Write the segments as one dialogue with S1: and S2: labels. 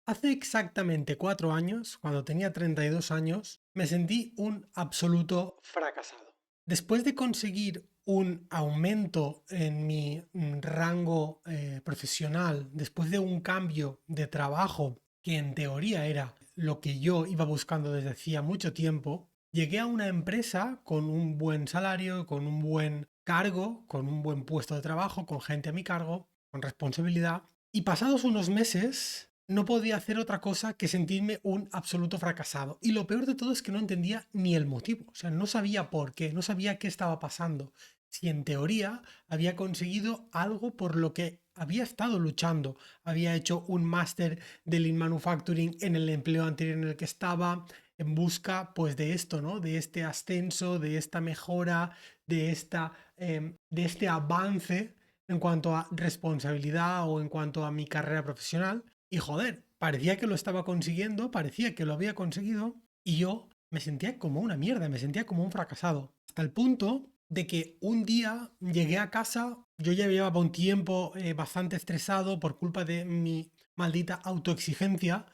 S1: Hace exactamente 4 años, cuando tenía 32 años, me sentí un absoluto fracasado. Después de conseguir un aumento en mi rango profesional, después de un cambio de trabajo que en teoría era lo que yo iba buscando desde hacía mucho tiempo, llegué a una empresa con un buen salario, con un buen cargo, con un buen puesto de trabajo, con gente a mi cargo, con responsabilidad. Y pasados unos meses no podía hacer otra cosa que sentirme un absoluto fracasado. Y lo peor de todo es que no entendía ni el motivo. O sea, no sabía por qué, no sabía qué estaba pasando. Si en teoría había conseguido algo por lo que había estado luchando. Había hecho un máster de Lean Manufacturing en el empleo anterior en el que estaba, en busca pues de esto, ¿no? De este ascenso, de esta mejora, de este avance en cuanto a responsabilidad o en cuanto a mi carrera profesional. Y joder, parecía que lo estaba consiguiendo, parecía que lo había conseguido y yo me sentía como una mierda, me sentía como un fracasado. Hasta el punto de que un día llegué a casa, yo ya llevaba un tiempo bastante estresado por culpa de mi maldita autoexigencia.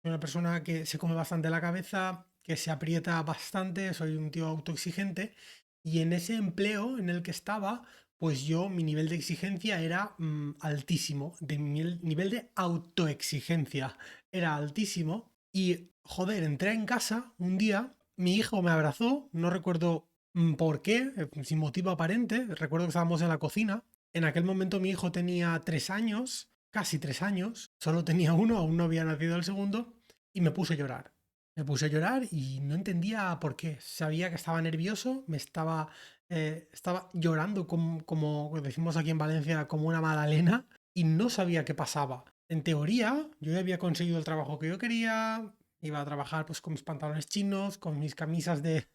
S1: Soy una persona que se come bastante la cabeza, que se aprieta bastante, soy un tío autoexigente y en ese empleo en el que estaba, pues yo, mi nivel de exigencia era altísimo, mi nivel de autoexigencia era altísimo y, joder, entré en casa un día, mi hijo me abrazó, no recuerdo por qué, sin motivo aparente, recuerdo que estábamos en la cocina, en aquel momento mi hijo tenía 3 años, casi 3 años, solo tenía uno, aún no había nacido el segundo, y me puse a llorar. Me puse a llorar y no entendía por qué. Sabía que estaba nervioso, estaba llorando como decimos aquí en Valencia, como una magdalena, y no sabía qué pasaba. En teoría, yo ya había conseguido el trabajo que yo quería, iba a trabajar pues con mis pantalones chinos, con mis camisas de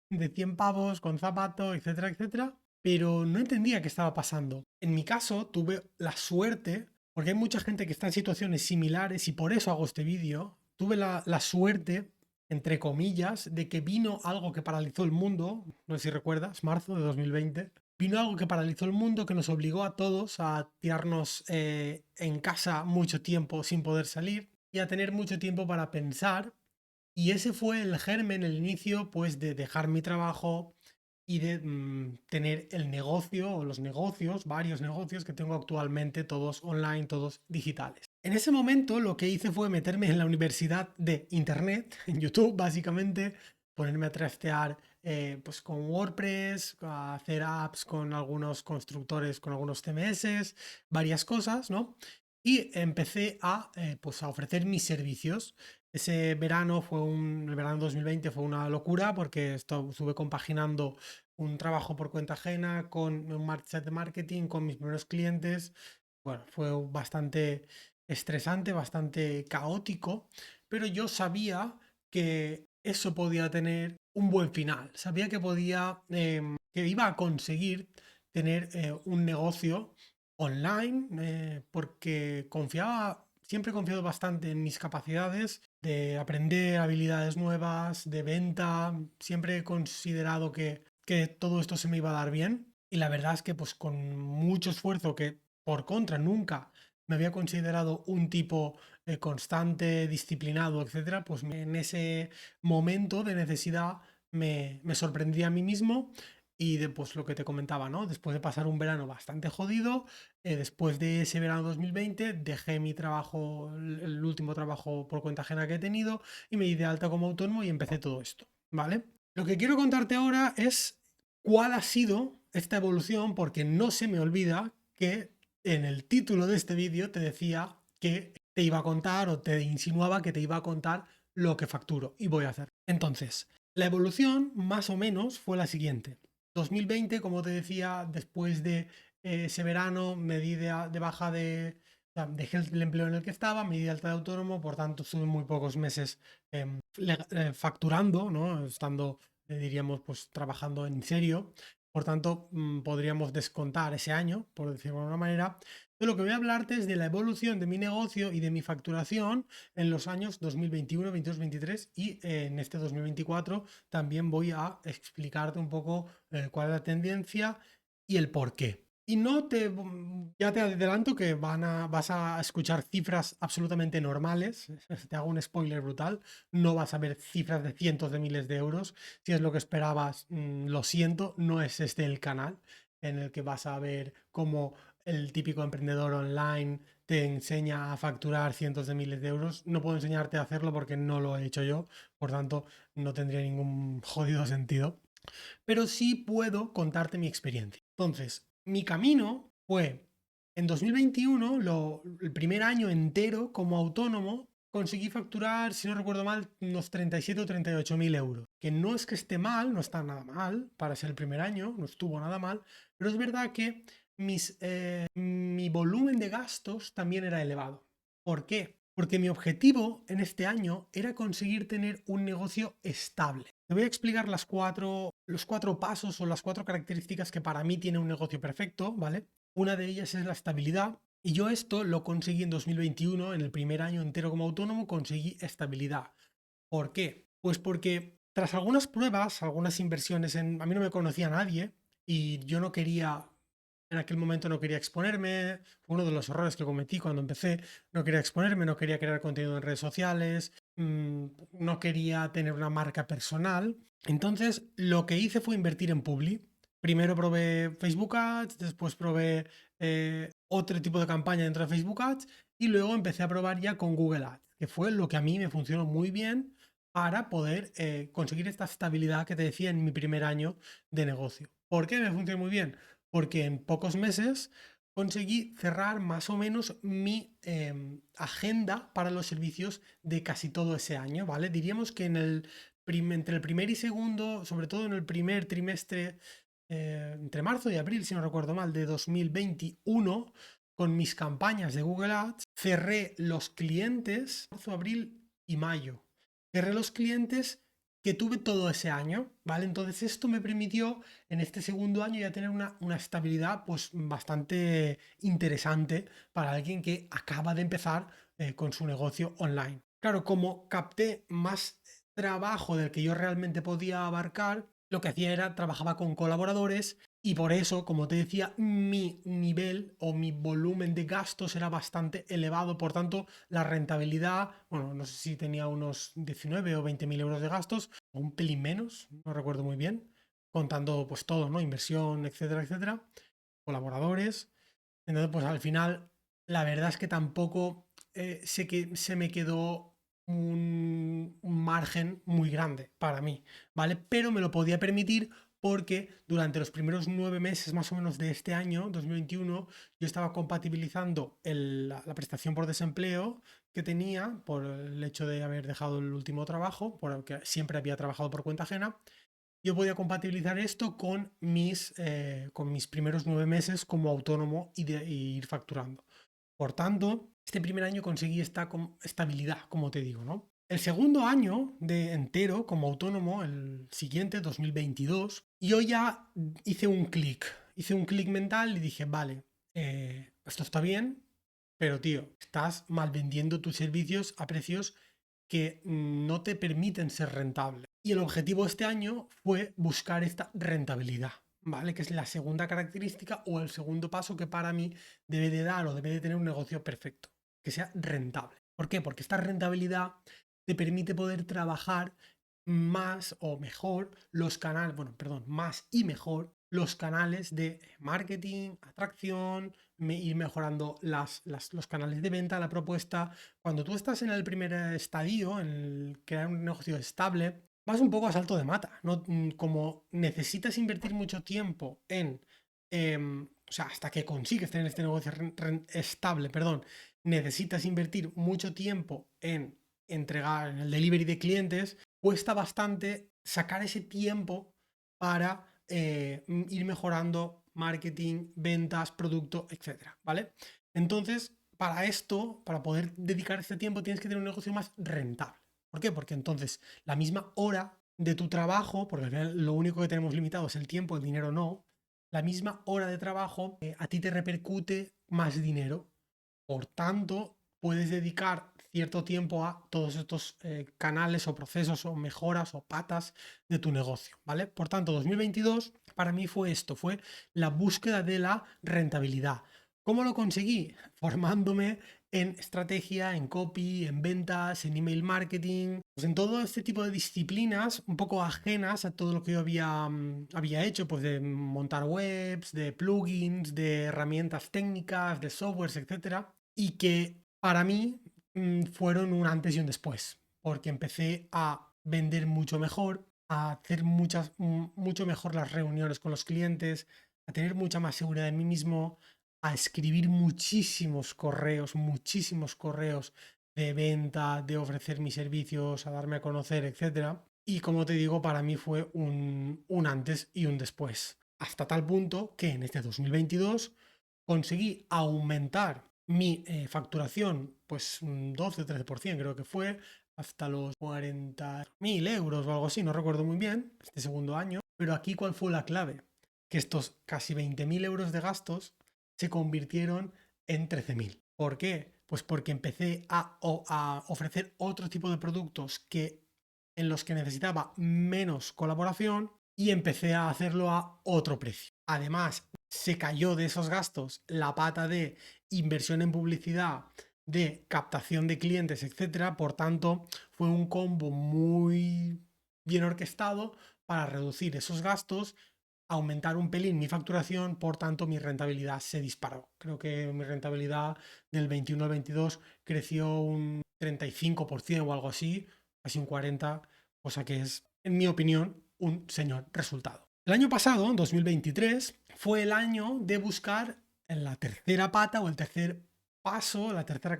S1: 100 pavos, con zapato, etcétera, etcétera, pero no entendía qué estaba pasando. En mi caso, tuve la suerte, porque hay mucha gente que está en situaciones similares y por eso hago este vídeo, tuve la suerte, entre comillas, de que vino algo que paralizó el mundo, no sé si recuerdas, marzo de 2020, vino algo que paralizó el mundo, que nos obligó a todos a tirarnos en casa mucho tiempo sin poder salir y a tener mucho tiempo para pensar, y ese fue el germen, el inicio, pues de dejar mi trabajo y de tener el negocio o los negocios, varios negocios que tengo actualmente, todos online, todos digitales. En ese momento lo que hice fue meterme en la universidad de Internet, en YouTube básicamente, ponerme a trastear pues con WordPress, a hacer apps con algunos constructores, con algunos CMS, varias cosas, ¿no? Y empecé pues a ofrecer mis servicios. Ese verano el verano 2020 fue una locura porque estuve compaginando un trabajo por cuenta ajena con un set de marketing, con mis primeros clientes. Bueno, fue bastante estresante, bastante caótico, pero yo sabía que eso podía tener un buen final. Sabía que que iba a conseguir tener un negocio online, porque siempre he confiado bastante en mis capacidades de aprender habilidades nuevas, de venta, siempre he considerado que todo esto se me iba a dar bien y la verdad es que pues con mucho esfuerzo, que por contra nunca me había considerado un tipo constante, disciplinado, etcétera, pues en ese momento de necesidad me sorprendí a mí mismo y pues lo que te comentaba, ¿no? Después de pasar un verano bastante jodido, después de ese verano 2020 dejé mi trabajo, el último trabajo por cuenta ajena que he tenido, y me di de alta como autónomo y empecé todo esto, ¿vale? Lo que quiero contarte ahora es cuál ha sido esta evolución, porque no se me olvida que en el título de este vídeo te decía que te iba a contar o te insinuaba que te iba a contar lo que facturo y voy a hacer. Entonces, la evolución más o menos fue la siguiente. 2020, como te decía, después de ese verano me di de baja o sea, dejé el empleo en el que estaba, me di de alta de autónomo, por tanto estuve muy pocos meses facturando, ¿no? Estando, diríamos, pues trabajando en serio. Por tanto, podríamos descontar ese año, por decirlo de alguna manera. De lo que voy a hablarte es de la evolución de mi negocio y de mi facturación en los años 2021, 22, 23 y en este 2024 también voy a explicarte un poco cuál es la tendencia y el por qué. Y no te, ya te adelanto que vas a escuchar cifras absolutamente normales. Te hago un spoiler brutal. No vas a ver cifras de cientos de miles de euros. Si es lo que esperabas, lo siento, no es este el canal en el que vas a ver cómo el típico emprendedor online te enseña a facturar cientos de miles de euros. No puedo enseñarte a hacerlo porque no lo he hecho yo. Por tanto, no tendría ningún jodido sentido, pero sí puedo contarte mi experiencia. Entonces, mi camino fue en 2021, el primer año entero como autónomo, conseguí facturar, si no recuerdo mal, unos 37 o 38 mil euros. Que no es que esté mal, no está nada mal para ser el primer año, no estuvo nada mal, pero es verdad que mi volumen de gastos también era elevado. ¿Por qué? Porque mi objetivo en este año era conseguir tener un negocio estable. Te voy a explicar los cuatro pasos o las cuatro características que para mí tiene un negocio perfecto, ¿vale? Una de ellas es la estabilidad. Y yo esto lo conseguí en 2021, en el primer año entero como autónomo, conseguí estabilidad. ¿Por qué? Pues porque tras algunas pruebas, algunas inversiones a mí no me conocía nadie y yo no quería, en aquel momento no quería exponerme, fue uno de los errores que cometí cuando empecé, no quería exponerme, no quería crear contenido en redes sociales, no quería tener una marca personal. Entonces lo que hice fue invertir en Publi. Primero probé Facebook Ads, después probé otro tipo de campaña dentro de Facebook Ads y luego empecé a probar ya con Google Ads, que fue lo que a mí me funcionó muy bien para poder conseguir esta estabilidad que te decía en mi primer año de negocio. ¿Por qué me funcionó muy bien? Porque en pocos meses conseguí cerrar más o menos mi agenda para los servicios de casi todo ese año, ¿vale? Diríamos que entre el primer y segundo, sobre todo en el primer trimestre, entre marzo y abril, si no recuerdo mal, de 2021, con mis campañas de Google Ads, cerré los clientes, marzo, abril y mayo. Cerré los clientes que tuve todo ese año, ¿vale? Entonces esto me permitió en este segundo año ya tener una estabilidad pues bastante interesante para alguien que acaba de empezar con su negocio online. Claro, como capté más trabajo del que yo realmente podía abarcar, lo que hacía era trabajaba con colaboradores y por eso, como te decía, mi nivel o mi volumen de gastos era bastante elevado. Por tanto, la rentabilidad, bueno, no sé si tenía unos 19 o 20 mil euros de gastos, o un pelín menos, no recuerdo muy bien, contando pues todo, ¿no? Inversión, etcétera, etcétera, colaboradores. Entonces, pues al final, la verdad es que tampoco sé que se me quedó un margen muy grande para mí, ¿vale? Pero me lo podía permitir porque durante los primeros 9 meses más o menos de este año, 2021, yo estaba compatibilizando la prestación por desempleo que tenía por el hecho de haber dejado el último trabajo, porque siempre había trabajado por cuenta ajena. Yo podía compatibilizar esto con mis primeros 9 meses como autónomo y ir facturando. Por tanto, este primer año conseguí esta estabilidad, como te digo, ¿no? El segundo año de entero como autónomo, el siguiente, 2022, yo ya hice un clic mental y dije, vale, esto está bien, pero tío, estás mal vendiendo tus servicios a precios que no te permiten ser rentable. Y el objetivo este año fue buscar esta rentabilidad, ¿vale? Que es la segunda característica o el segundo paso que para mí debe de dar o debe de tener un negocio perfecto, que sea rentable. ¿Por qué? Porque esta rentabilidad te permite poder trabajar más o mejor los canales, bueno, perdón, más y mejor los canales de marketing, atracción, ir mejorando los canales de venta, la propuesta. Cuando tú estás en el primer estadio, en el crear un negocio estable, vas un poco a salto de mata, ¿no? Como necesitas invertir mucho tiempo o sea, hasta que consigues tener este negocio estable, perdón, necesitas invertir mucho tiempo en entregar, en el delivery de clientes, cuesta bastante sacar ese tiempo para ir mejorando marketing, ventas, producto, etcétera, ¿vale? Entonces, para esto, para poder dedicar este tiempo, tienes que tener un negocio más rentable. ¿Por qué? Porque entonces la misma hora de tu trabajo, porque al final lo único que tenemos limitado es el tiempo, el dinero no, la misma hora de trabajo a ti te repercute más dinero. Por tanto, puedes dedicar cierto tiempo a todos estos canales o procesos o mejoras o patas de tu negocio, ¿vale? Por tanto, 2022 para mí fue esto, fue la búsqueda de la rentabilidad. ¿Cómo lo conseguí? Formándome en estrategia, en copy, en ventas, en email marketing, pues en todo este tipo de disciplinas un poco ajenas a todo lo que yo había hecho, pues de montar webs, de plugins, de herramientas técnicas, de softwares, etcétera, y que para mí fueron un antes y un después, porque empecé a vender mucho mejor, a hacer mucho mejor las reuniones con los clientes, a tener mucha más seguridad en mí mismo, a escribir muchísimos correos de venta, de ofrecer mis servicios, a darme a conocer, etcétera. Y como te digo, para mí fue un antes y un después. Hasta tal punto que en este 2022 conseguí aumentar mi facturación, pues un 12-13% creo que fue, hasta los 40.000 euros o algo así, no recuerdo muy bien, este segundo año. Pero aquí, ¿cuál fue la clave? Que estos casi 20.000 euros de gastos se convirtieron en 13.000. ¿Por qué? Pues porque empecé a ofrecer otro tipo de productos en los que necesitaba menos colaboración y empecé a hacerlo a otro precio. Además, se cayó de esos gastos la pata de inversión en publicidad, de captación de clientes, etcétera. Por tanto, fue un combo muy bien orquestado para reducir esos gastos, aumentar un pelín mi facturación, por tanto mi rentabilidad se disparó. Creo que mi rentabilidad del 21 al 22 creció un 35% o algo así, casi un 40%, cosa que es, en mi opinión, un señor resultado. El año pasado, en 2023, fue el año de buscar en la tercera pata o el tercer paso, la tercera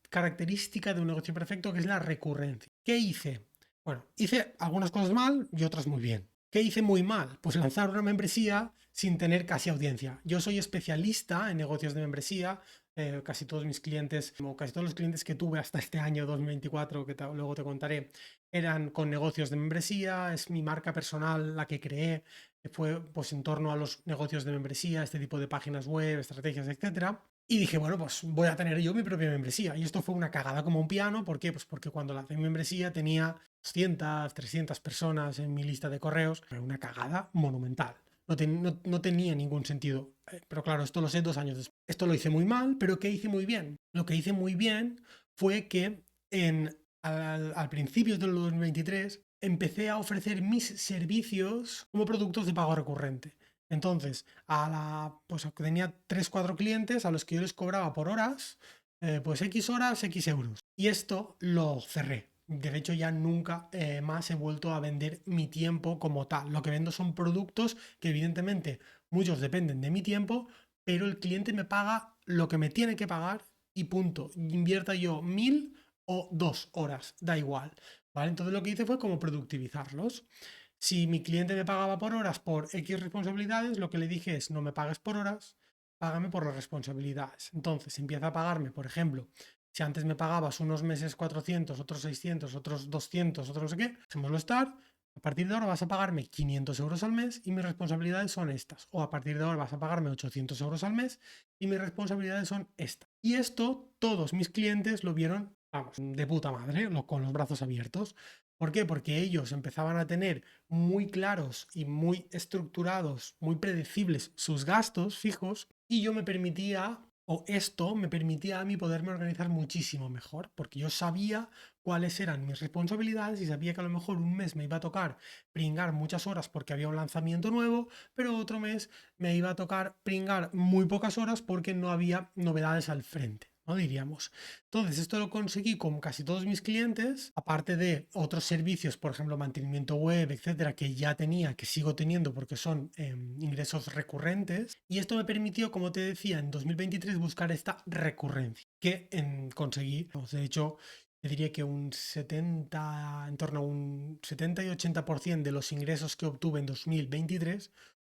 S1: característica de un negocio perfecto, que es la recurrencia. ¿Qué hice? Bueno, hice algunas cosas mal y otras muy bien. ¿Qué hice muy mal? Pues lanzar una membresía sin tener casi audiencia. Yo soy especialista en negocios de membresía. Casi todos mis clientes, o casi todos los clientes que tuve hasta este año 2024, que luego te contaré, eran con negocios de membresía. Es mi marca personal la que creé, que fue pues en torno a los negocios de membresía, este tipo de páginas web, estrategias, etcétera. Y dije, bueno, pues voy a tener yo mi propia membresía. Y esto fue una cagada como un piano. ¿Por qué? Pues porque cuando lancé mi membresía tenía 200, 300 personas en mi lista de correos. Una cagada monumental. No tenía ningún sentido. Pero claro, esto lo sé 2 años después. Esto lo hice muy mal, pero ¿qué hice muy bien? Lo que hice muy bien fue que al principio del 2023 empecé a ofrecer mis servicios como productos de pago recurrente. Entonces, pues tenía 3 4 clientes a los que yo les cobraba por horas, pues X horas, X euros. Y esto lo cerré. De hecho, ya nunca más he vuelto a vender mi tiempo como tal. Lo que vendo son productos que evidentemente muchos dependen de mi tiempo, pero el cliente me paga lo que me tiene que pagar y punto. Invierta yo 1.000 o 2 horas, da igual. ¿Vale? Entonces lo que hice fue como productivizarlos. Si mi cliente me pagaba por horas por X responsabilidades, lo que le dije es no me pagues por horas, págame por las responsabilidades. Entonces empieza a pagarme, por ejemplo, si antes me pagabas unos meses 400, otros 600, otros 200, otros no sé qué, dejémoslo estar. A partir de ahora vas a pagarme 500 euros al mes y mis responsabilidades son estas. O a partir de ahora vas a pagarme 800 euros al mes y mis responsabilidades son estas. Y esto todos mis clientes lo vieron, vamos, de puta madre, con los brazos abiertos. ¿Por qué? Porque ellos empezaban a tener muy claros y muy estructurados, muy predecibles sus gastos fijos y yo me permitía, o esto me permitía a mí poderme organizar muchísimo mejor, porque yo sabía cuáles eran mis responsabilidades y sabía que a lo mejor un mes me iba a tocar pringar muchas horas porque había un lanzamiento nuevo, pero otro mes me iba a tocar pringar muy pocas horas porque no había novedades al frente, ¿no? Diríamos. Entonces, esto lo conseguí con casi todos mis clientes, aparte de otros servicios, por ejemplo, mantenimiento web, etcétera, que ya tenía, que sigo teniendo porque son ingresos recurrentes. Y esto me permitió, como te decía, en 2023 buscar esta recurrencia que conseguí. De hecho, te diría que en torno a un 70 y 80% de los ingresos que obtuve en 2023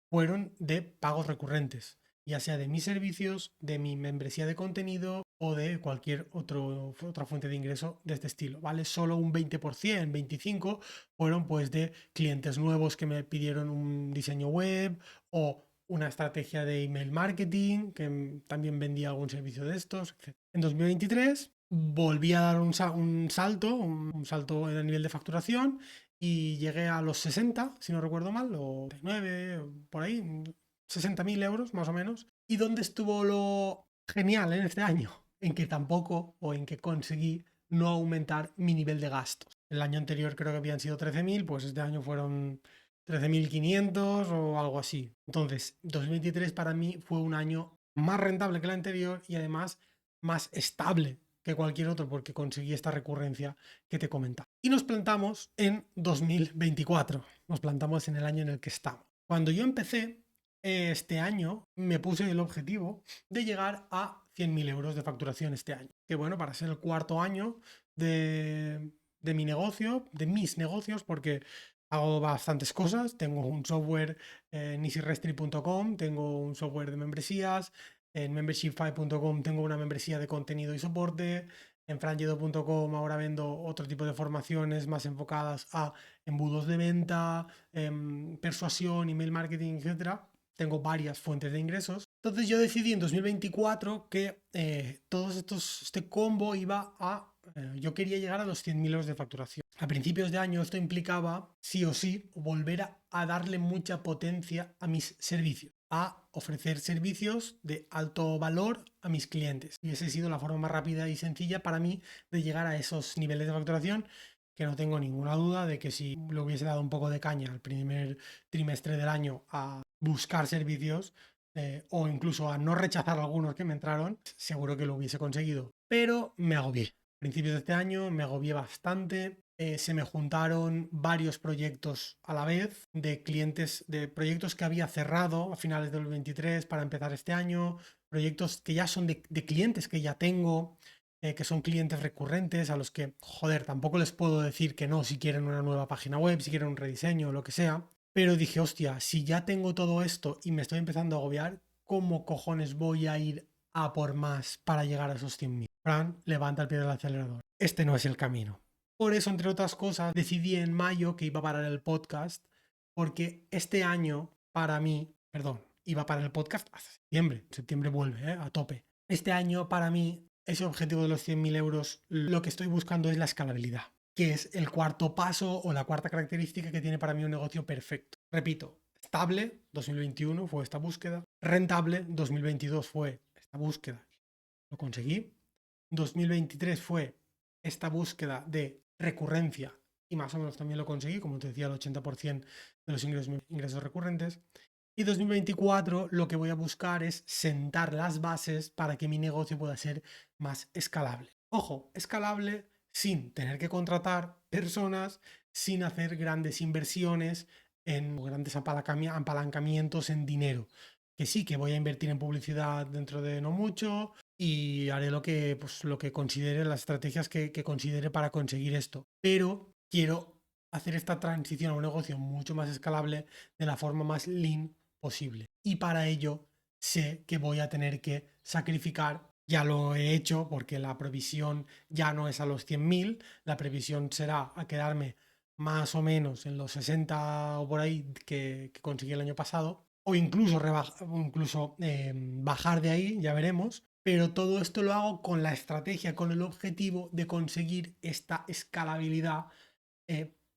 S1: fueron de pagos recurrentes, ya sea de mis servicios, de mi membresía de contenido o de cualquier otra fuente de ingreso de este estilo, ¿vale? Solo un 20%, 25% fueron pues de clientes nuevos que me pidieron un diseño web o una estrategia de email marketing, que también vendía algún servicio de estos, etc. En 2023 volví a dar un salto en el nivel de facturación y llegué a los 60, si no recuerdo mal, o 39, por ahí, 60.000 euros más o menos. ¿Y dónde estuvo lo genial en este año? En que tampoco, o en que conseguí no aumentar mi nivel de gastos. El año anterior creo que habían sido 13.000, pues este año fueron 13.500 o algo así. Entonces, 2023 para mí fue un año más rentable que el anterior y además más estable que cualquier otro porque conseguí esta recurrencia que te comentaba. Y nos plantamos en 2024, nos plantamos en el año en el que estamos. Cuando yo empecé este año, me puse el objetivo de llegar a 100.000 euros de facturación este año. Que bueno, para ser el cuarto año de mi negocio, de mis negocios, porque hago bastantes cosas. Tengo un software en easyrestri.com, tengo un software de membresías, en membership5.com tengo una membresía de contenido y soporte. En franjedo.com ahora vendo otro tipo de formaciones más enfocadas a embudos de venta, persuasión, email marketing, etcétera. Tengo varias fuentes de ingresos. Entonces yo decidí en 2024 que este combo iba a... yo quería llegar a los 100.000 euros de facturación. A principios de año esto implicaba, sí o sí, volver a darle mucha potencia a mis servicios, a ofrecer servicios de alto valor a mis clientes. Y esa ha sido la forma más rápida y sencilla para mí de llegar a esos niveles de facturación, que no tengo ninguna duda de que si le hubiese dado un poco de caña al primer trimestre del año a buscar servicios, o incluso a no rechazar algunos que me entraron, seguro que lo hubiese conseguido. Pero me agobié. A principios de este año me agobié bastante. Se me juntaron varios proyectos a la vez de clientes, de proyectos que había cerrado a finales del 23 para empezar este año, proyectos que ya son de clientes que ya tengo, que son clientes recurrentes a los que, joder, tampoco les puedo decir que no si quieren una nueva página web, si quieren un rediseño o lo que sea. Pero dije, hostia, si ya tengo todo esto y me estoy empezando a agobiar, ¿cómo cojones voy a ir a por más para llegar a esos 100.000? Fran, levanta el pie del acelerador. Este no es el camino. Por eso, entre otras cosas, decidí en mayo que iba a parar el podcast, porque este año, para mí, perdón, iba a parar el podcast hasta septiembre. Septiembre vuelve, a tope. Este año, para mí, ese objetivo de los 100.000 euros, lo que estoy buscando es la escalabilidad, que es el cuarto paso o la cuarta característica que tiene para mí un negocio perfecto. Repito, estable, 2021 fue esta búsqueda. Rentable, 2022 fue esta búsqueda. Lo conseguí. 2023 fue esta búsqueda de recurrencia y más o menos también lo conseguí, como te decía, el 80% de los ingresos recurrentes. Y 2024 lo que voy a buscar es sentar las bases para que mi negocio pueda ser más escalable. Ojo, escalable sin tener que contratar personas, sin hacer grandes inversiones en grandes apalancamientos en dinero. Que sí, que voy a invertir en publicidad dentro de no mucho y haré lo que considere, las estrategias que considere para conseguir esto. Pero quiero hacer esta transición a un negocio mucho más escalable de la forma más lean posible. Y para ello sé que voy a tener que sacrificar, ya lo he hecho porque la previsión ya no es a los 100.000, la previsión será a quedarme más o menos en los 60 o por ahí que conseguí el año pasado, o incluso, bajar de ahí, ya veremos. Pero todo esto lo hago con la estrategia, con el objetivo de conseguir esta escalabilidad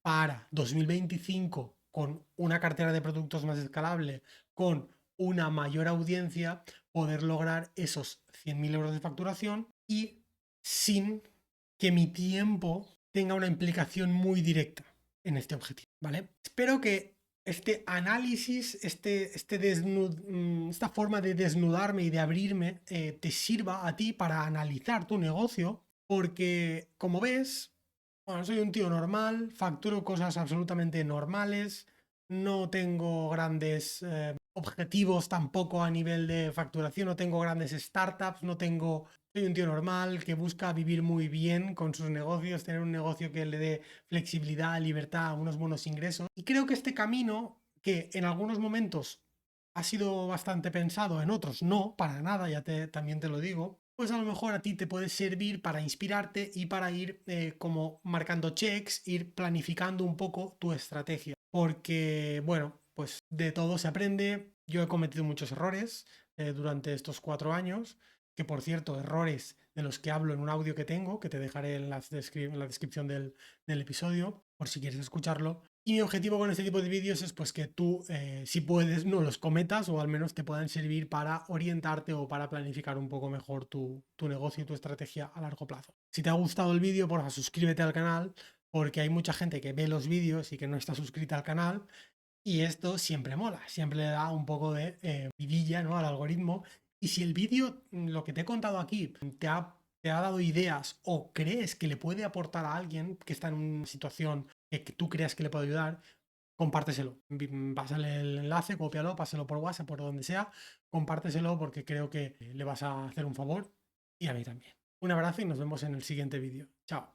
S1: para 2025 con una cartera de productos más escalable, con una mayor audiencia, poder lograr esos 100.000 euros de facturación y sin que mi tiempo tenga una implicación muy directa en este objetivo, ¿vale? Espero que este análisis, esta forma de desnudarme y de abrirme te sirva a ti para analizar tu negocio, porque como ves, bueno, soy un tío normal, facturo cosas absolutamente normales, no tengo grandes objetivos tampoco a nivel de facturación, no tengo grandes startups, no tengo... Soy un tío normal que busca vivir muy bien con sus negocios, tener un negocio que le dé flexibilidad, libertad, unos buenos ingresos. Y creo que este camino, que en algunos momentos ha sido bastante pensado, en otros no, para nada, también te lo digo, pues a lo mejor a ti te puede servir para inspirarte y para ir como marcando checks, ir planificando un poco tu estrategia. Porque, bueno, pues de todo se aprende. Yo he cometido muchos errores durante estos 4 años que por cierto, errores de los que hablo en un audio que tengo, que te dejaré en en la descripción del episodio, por si quieres escucharlo. Y mi objetivo con este tipo de vídeos es pues que tú, si puedes, no los cometas o al menos te puedan servir para orientarte o para planificar un poco mejor tu negocio y tu estrategia a largo plazo. Si te ha gustado el vídeo, porfa, suscríbete al canal porque hay mucha gente que ve los vídeos y que no está suscrita al canal y esto siempre mola, siempre le da un poco de vidilla, ¿no?, al algoritmo. Y si el vídeo, lo que te he contado aquí, te ha dado ideas o crees que le puede aportar a alguien que está en una situación que tú creas que le puede ayudar, compárteselo. Pásale el enlace, cópialo, pásalo por WhatsApp, por donde sea, compárteselo porque creo que le vas a hacer un favor y a mí también. Un abrazo y nos vemos en el siguiente vídeo. Chao.